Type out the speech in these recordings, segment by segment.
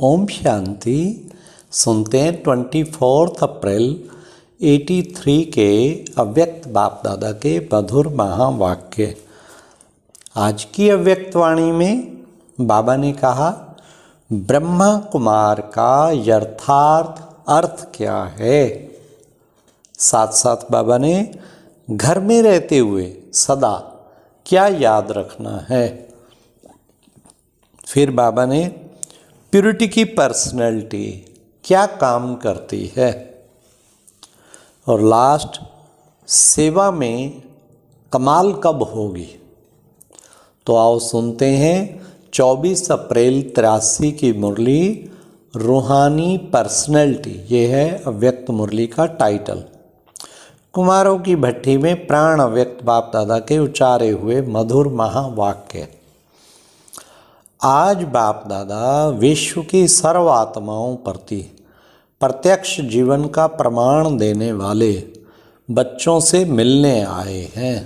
ओम शांति। सुनते हैं 24 अप्रैल 83 के अव्यक्त बाप दादा के मधुर महावाक्य। आज की अव्यक्त वाणी में बाबा ने कहा, ब्रह्मा कुमार का यथार्थ अर्थ क्या है। साथ साथ बाबा ने घर में रहते हुए सदा क्या याद रखना है। फिर बाबा ने प्यूरिटी की पर्सनैलिटी क्या काम करती है, और लास्ट सेवा में कमाल कब होगी। तो आओ सुनते हैं 24 अप्रैल 83 की मुरली, रूहानी पर्सनैलिटी। ये है अव्यक्त मुरली का टाइटल। कुमारों की भट्टी में प्राण अव्यक्त बाप दादा के उच्चारे हुए मधुर महावाक्य। आज बाप दादा विश्व की सर्व आत्माओं प्रति प्रत्यक्ष जीवन का प्रमाण देने वाले बच्चों से मिलने आए हैं।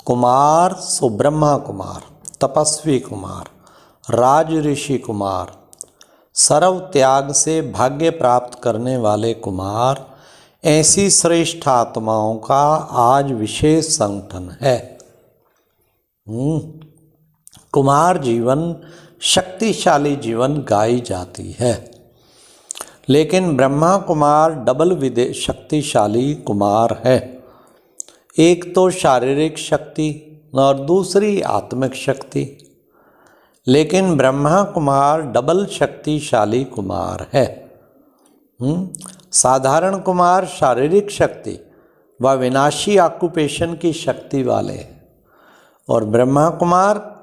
कुमार सो ब्रह्मा कुमार, तपस्वी कुमार, राज ऋषि कुमार, सर्व त्याग से भाग्य प्राप्त करने वाले कुमार, ऐसी श्रेष्ठ आत्माओं का आज विशेष संगठन है। कुमार जीवन शक्तिशाली जीवन गाई जाती है, लेकिन ब्रह्मा कुमार डबल विदे शक्तिशाली कुमार है। एक तो शारीरिक शक्ति और दूसरी आत्मिक शक्ति, लेकिन ब्रह्मा कुमार डबल शक्तिशाली कुमार है। साधारण कुमार शारीरिक शक्ति व विनाशी ऑक्यूपेशन की शक्ति वाले हैं, और ब्रह्मा कुमार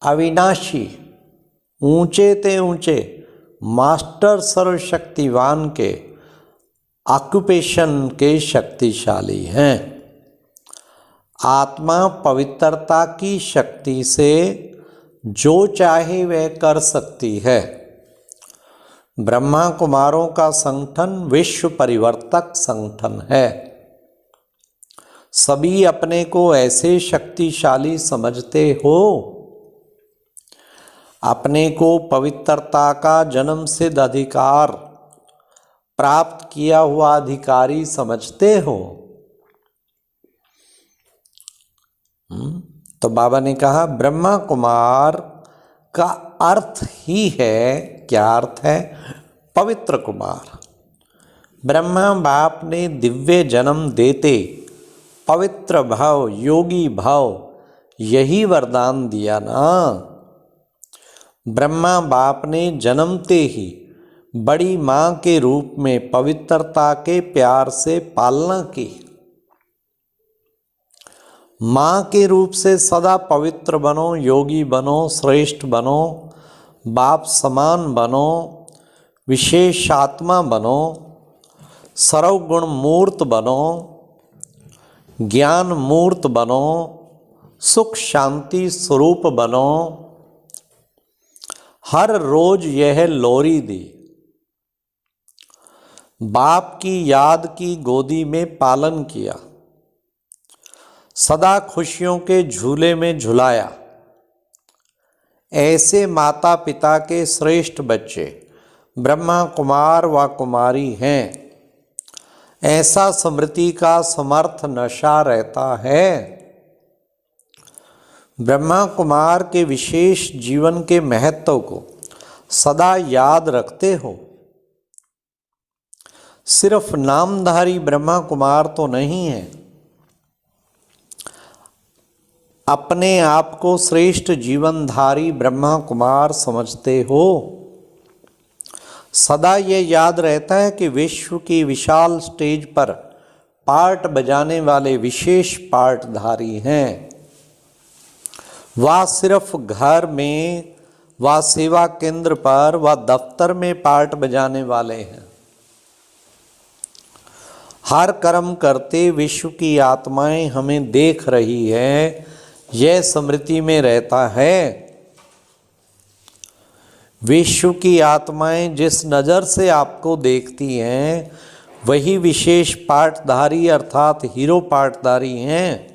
अविनाशी ऊंचे ते ऊंचे मास्टर सर्वशक्तिवान के ऑक्यूपेशन के शक्तिशाली हैं। आत्मा पवित्रता की शक्ति से जो चाहे वह कर सकती है। ब्रह्मा कुमारों का संगठन विश्व परिवर्तक संगठन है। सभी अपने को ऐसे शक्तिशाली समझते हो, अपने को पवित्रता का जन्म सिद्ध अधिकार प्राप्त किया हुआ अधिकारी समझते हो। तो बाबा ने कहा, ब्रह्मा कुमार का अर्थ ही है, क्या अर्थ है? पवित्र कुमार। ब्रह्मा बाप ने दिव्य जन्म देते पवित्र भाव, योगी भाव, यही वरदान दिया ना। ब्रह्मा बाप ने जन्मते ही बड़ी माँ के रूप में पवित्रता के प्यार से पालना की। माँ के रूप से सदा पवित्र बनो, योगी बनो, श्रेष्ठ बनो, बाप समान बनो, विशेष आत्मा बनो, सर्वगुण मूर्त बनो, ज्ञान मूर्त बनो, सुख शांति स्वरूप बनो। हर रोज यह लोरी दी, बाप की याद की गोदी में पालन किया, सदा खुशियों के झूले में झुलाया। ऐसे माता पिता के श्रेष्ठ बच्चे ब्रह्मा कुमार व कुमारी हैं। ऐसा स्मृति का समर्थ नशा रहता है। ब्रह्मा कुमार के विशेष जीवन के महत्व को सदा याद रखते हो। सिर्फ नामधारी ब्रह्मा कुमार तो नहीं है, अपने आप को श्रेष्ठ जीवनधारी ब्रह्मा कुमार समझते हो। सदा ये याद रहता है कि विश्व की विशाल स्टेज पर पार्ट बजाने वाले विशेष पार्टधारी हैं। वह सिर्फ घर में व सेवा केंद्र पर व दफ्तर में पार्ट बजाने वाले हैं। हर कर्म करते विश्व की आत्माएं हमें देख रही है, यह स्मृति में रहता है। विश्व की आत्माएं जिस नज़र से आपको देखती हैं, वही विशेष पार्टधारी अर्थात हीरो पार्टधारी हैं।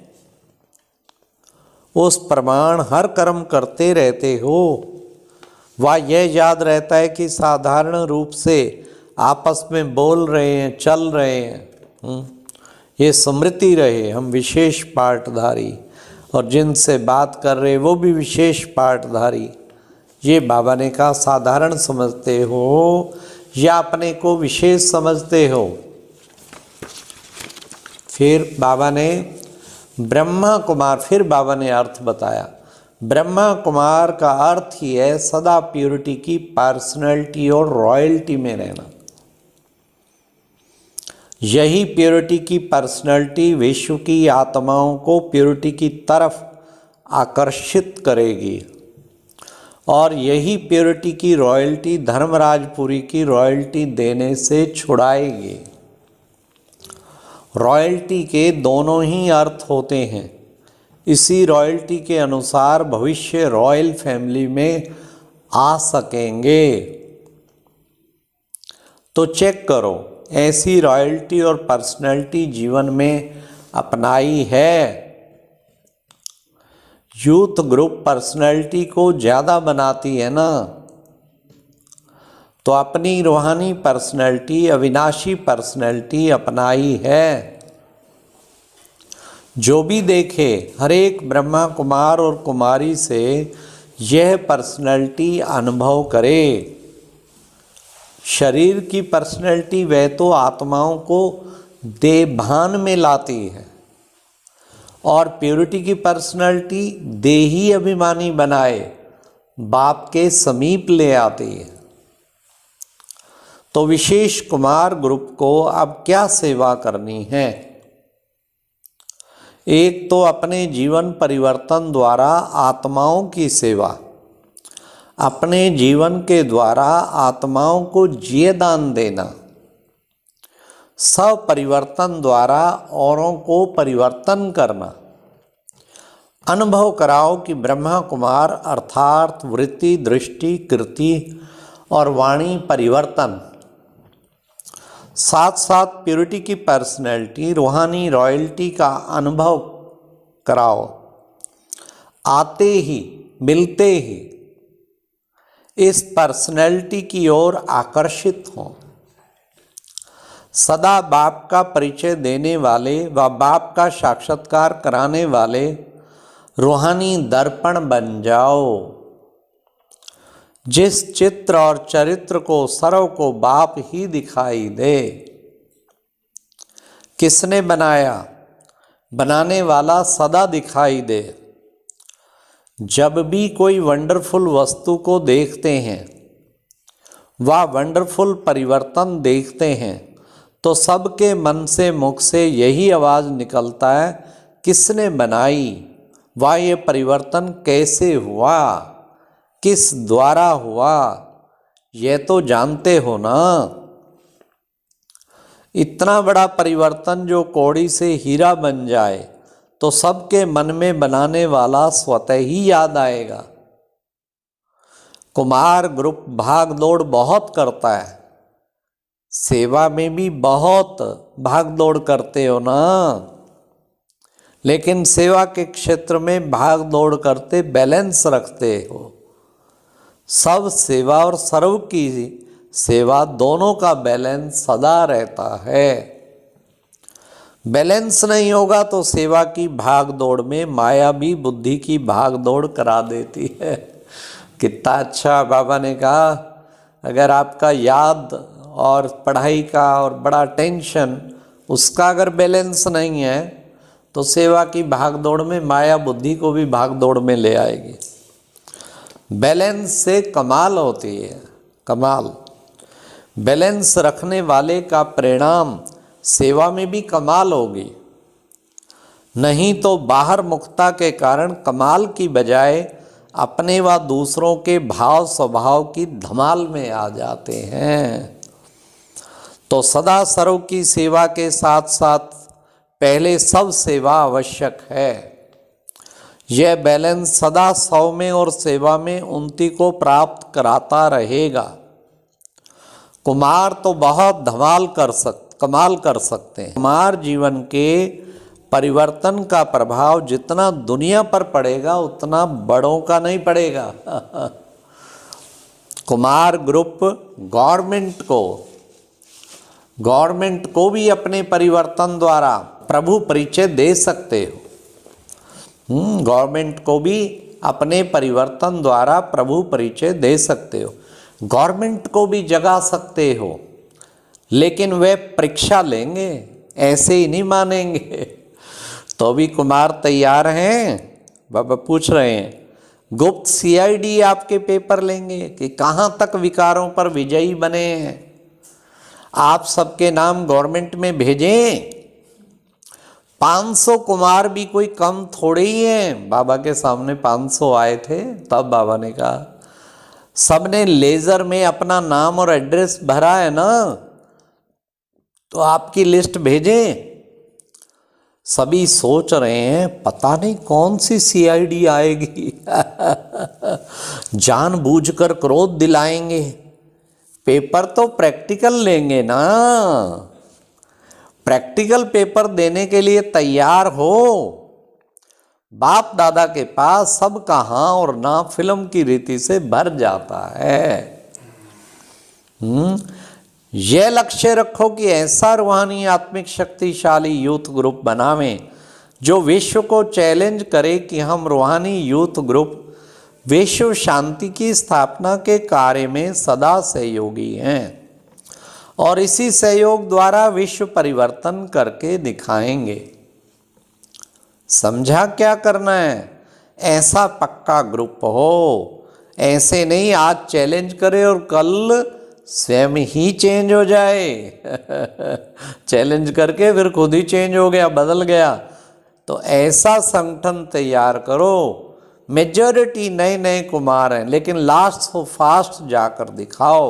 उस प्रमाण हर कर्म करते रहते हो, वह यह याद रहता है कि साधारण रूप से आपस में बोल रहे हैं, चल रहे हैं, ये स्मृति रहे हम विशेष पाठधारी, और जिनसे बात कर रहे वो भी विशेष पाठधारी। ये बाबा ने कहा साधारण समझते हो या अपने को विशेष समझते हो। फिर बाबा ने ब्रह्मा कुमार, फिर बाबा ने अर्थ बताया। ब्रह्मा कुमार का अर्थ ही है सदा प्योरिटी की पर्सनैलिटी और रॉयल्टी में रहना। यही प्योरिटी की पर्सनैलिटी विश्व की आत्माओं को प्योरिटी की तरफ आकर्षित करेगी, और यही प्योरिटी की रॉयल्टी धर्मराजपुरी की रॉयल्टी देने से छुड़ाएगी। रॉयल्टी के दोनों ही अर्थ होते हैं। इसी रॉयल्टी के अनुसार भविष्य रॉयल फैमिली में आ सकेंगे। तो चेक करो, ऐसी रॉयल्टी और पर्सनैलिटी जीवन में अपनाई है। यूथ ग्रुप पर्सनैलिटी को ज़्यादा बनाती है ना, तो अपनी रूहानी पर्सनैलिटी, अविनाशी पर्सनैलिटी अपनाई है। जो भी देखे हर एक ब्रह्मा कुमार और कुमारी से यह पर्सनैलिटी अनुभव करे। शरीर की पर्सनैलिटी वह तो आत्माओं को देभान में लाती है, और प्योरिटी की पर्सनैलिटी देही अभिमानी बनाए बाप के समीप ले आती है। तो विशेष कुमार ग्रुप को अब क्या सेवा करनी है? एक तो अपने जीवन परिवर्तन द्वारा आत्माओं की सेवा, अपने जीवन के द्वारा आत्माओं को जीवदान देना, स्वपरिवर्तन द्वारा औरों को परिवर्तन करना। अनुभव कराओ कि ब्रह्मा कुमार अर्थात वृत्ति, दृष्टि, कृति और वाणी परिवर्तन, साथ साथ प्योरिटी की पर्सनैलिटी, रूहानी रॉयल्टी का अनुभव कराओ। आते ही, मिलते ही इस पर्सनैलिटी की ओर आकर्षित हों। सदा बाप का परिचय देने वाले व बाप का साक्षात्कार कराने वाले रूहानी दर्पण बन जाओ। जिस चित्र और चरित्र को सर्व को बाप ही दिखाई दे। किसने बनाया? बनाने वाला सदा दिखाई दे। जब भी कोई वंडरफुल वस्तु को देखते हैं, वह वंडरफुल परिवर्तन देखते हैं, तो सबके मन से, मुख से यही आवाज़ निकलता है, किसने बनाई? वह ये परिवर्तन कैसे हुआ? किस द्वारा हुआ? यह तो जानते हो ना। इतना बड़ा परिवर्तन जो कौड़ी से हीरा बन जाए तो सबके मन में बनाने वाला स्वतः ही याद आएगा। कुमार ग्रुप भाग दौड़ बहुत करता है, सेवा में भी बहुत भाग दौड़ करते हो ना, लेकिन सेवा के क्षेत्र में भाग दौड़ करते बैलेंस रखते हो। सब सेवा और सर्व की सेवा दोनों का बैलेंस सदा रहता है। बैलेंस नहीं होगा तो सेवा की भाग दौड़ में माया भी बुद्धि की भाग दौड़ करा देती है। कितना अच्छा बाबा ने कहा, अगर आपका याद और पढ़ाई का और बड़ा टेंशन उसका अगर बैलेंस नहीं है तो सेवा की भाग दौड़ में माया बुद्धि को भी भाग दौड़ में ले आएगी। बैलेंस से कमाल होती है, कमाल। बैलेंस रखने वाले का परिणाम सेवा में भी कमाल होगी। नहीं तो बाहर मुक्ता के कारण कमाल की बजाय अपने व दूसरों के भाव स्वभाव की धमाल में आ जाते हैं। तो सदा सर्व की सेवा के साथ साथ पहले सब सेवा आवश्यक है। यह बैलेंस सदा सौ में और सेवा में उन्नति को प्राप्त कराता रहेगा। कुमार तो बहुत कमाल कर सकते हैं। कुमार जीवन के परिवर्तन का प्रभाव जितना दुनिया पर पड़ेगा उतना बड़ों का नहीं पड़ेगा। कुमार ग्रुप गवर्नमेंट को भी अपने परिवर्तन द्वारा प्रभु परिचय दे सकते हो। गवर्नमेंट को भी अपने परिवर्तन द्वारा प्रभु परिचय दे सकते हो, गवर्नमेंट को भी जगा सकते हो, लेकिन वे परीक्षा लेंगे, ऐसे ही नहीं मानेंगे। तो भी कुमार तैयार हैं? बाबा पूछ रहे हैं। गुप्त सीआईडी आपके पेपर लेंगे कि कहाँ तक विकारों पर विजयी बने हैं। आप सबके नाम गवर्नमेंट में भेजें। 500 कुमार भी कोई कम थोड़े ही हैं। बाबा के सामने 500 आए थे, तब बाबा ने कहा सबने लेजर में अपना नाम और एड्रेस भरा है ना, तो आपकी लिस्ट भेजें। सभी सोच रहे हैं पता नहीं कौन सी सीआईडी आएगी। जानबूझकर क्रोध दिलाएंगे। पेपर तो प्रैक्टिकल लेंगे ना, प्रैक्टिकल पेपर देने के लिए तैयार हो। बाप दादा के पास सब कहाँ और ना फिल्म की रीति से भर जाता है। यह लक्ष्य रखो कि ऐसा रूहानी आत्मिक शक्तिशाली यूथ ग्रुप बनावें जो विश्व को चैलेंज करे कि हम रूहानी यूथ ग्रुप विश्व शांति की स्थापना के कार्य में सदा सहयोगी हैं और इसी सहयोग द्वारा विश्व परिवर्तन करके दिखाएंगे। समझा क्या करना है? ऐसा पक्का ग्रुप हो, ऐसे नहीं आज चैलेंज करे और कल स्वयं ही चेंज हो जाए। चैलेंज करके फिर खुद ही चेंज हो गया, बदल गया। तो ऐसा संगठन तैयार करो। मेजॉरिटी नए नए कुमार हैं, लेकिन लास्ट को फास्ट जाकर दिखाओ।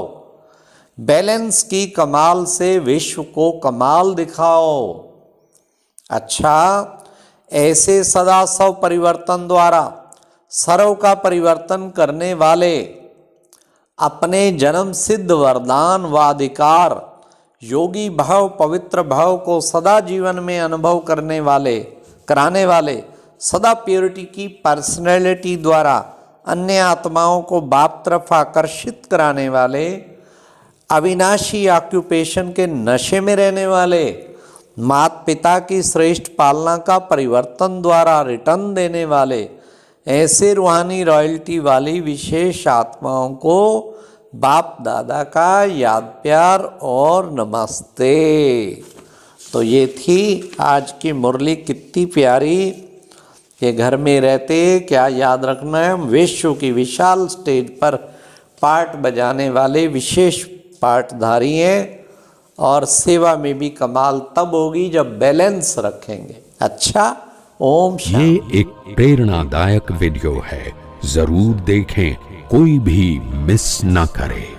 बैलेंस की कमाल से विश्व को कमाल दिखाओ। अच्छा, ऐसे सदा स्व परिवर्तन द्वारा सर्व का परिवर्तन करने वाले, अपने जन्म सिद्ध वरदान व अधिकार योगी भाव पवित्र भाव को सदा जीवन में अनुभव कराने वाले सदा प्योरिटी की पर्सनैलिटी द्वारा अन्य आत्माओं को बाप तरफ आकर्षित कराने वाले, अविनाशी ऑक्यूपेशन के नशे में रहने वाले, माता पिता की श्रेष्ठ पालना का परिवर्तन द्वारा रिटर्न देने वाले, ऐसे रूहानी रॉयल्टी वाली विशेष आत्माओं को बाप दादा का याद प्यार और नमस्ते। तो ये थी आज की मुरली, कितनी प्यारी। ये घर में रहते क्या याद रखना है, विश्व की विशाल स्टेज पर पार्ट बजाने वाले विशेष पार्टधारी हैं और सेवा में भी कमाल तब होगी जब बैलेंस रखेंगे। अच्छा, ओम शांति। ये एक प्रेरणादायक वीडियो है, जरूर देखें, कोई भी मिस ना करे।